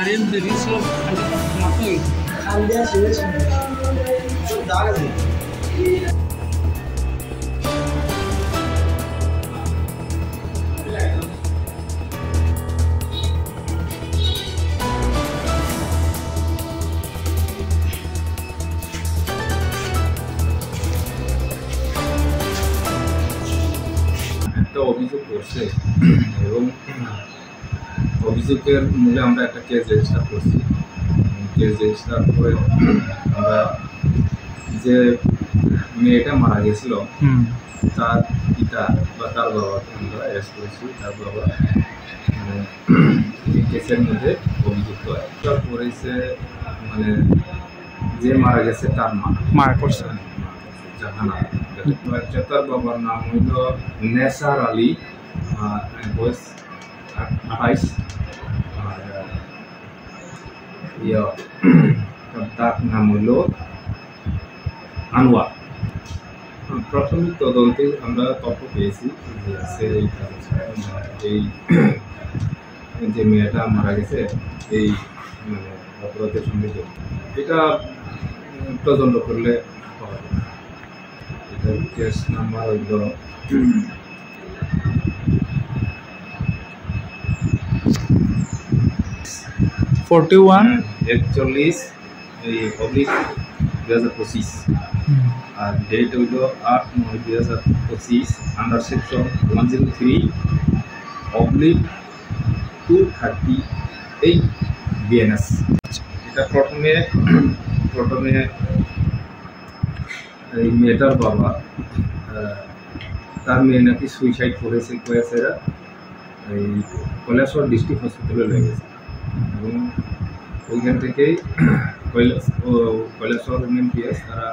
Ariel the resource Matoi. And there's একটা অভিযোগ করছে এবং অভিযোগের মূলে আমরা একটা কেস রেজিস্টার করছি। কেস রেজিস্টার করে আমরা যে মেয়েটা মারা গেছিল তার পিতা বা তার বাবাকে আমরা অ্যারেস্ট করেছি। তার বাবা এই কেসের মধ্যে অভিযুক্ত করেছে, মানে যে মারা গেছে তার মা করছে জাহানা। তার বাবার নাম হইল নেসার আলী, বয়স 28, আর তার নাম হইল আনোয়ার। প্রাথমিক তদন্তে আমরা তথ্য পেয়েছি এই যে মেয়েটা মারা গেছে এই মানে অপরাধের সঙ্গে এটা তদন্ত করলে পাওয়া যাবে। এটার কেস নাম্বার হইল 41/2025 আর ডেট হইল 8/9/2025 আন্ডার সেকশন 103/238 বিএনএস। এটা প্রথমে এই মেয়েটার বাবা তার মেয়ে নাকি সুইসাইড করেছে এই কৈলাসহর ডিস্ট্রিক্ট হসপিটালে লেগেছে এবং ওইখান থেকেই কৈলাসহর উইমেন পিএস তারা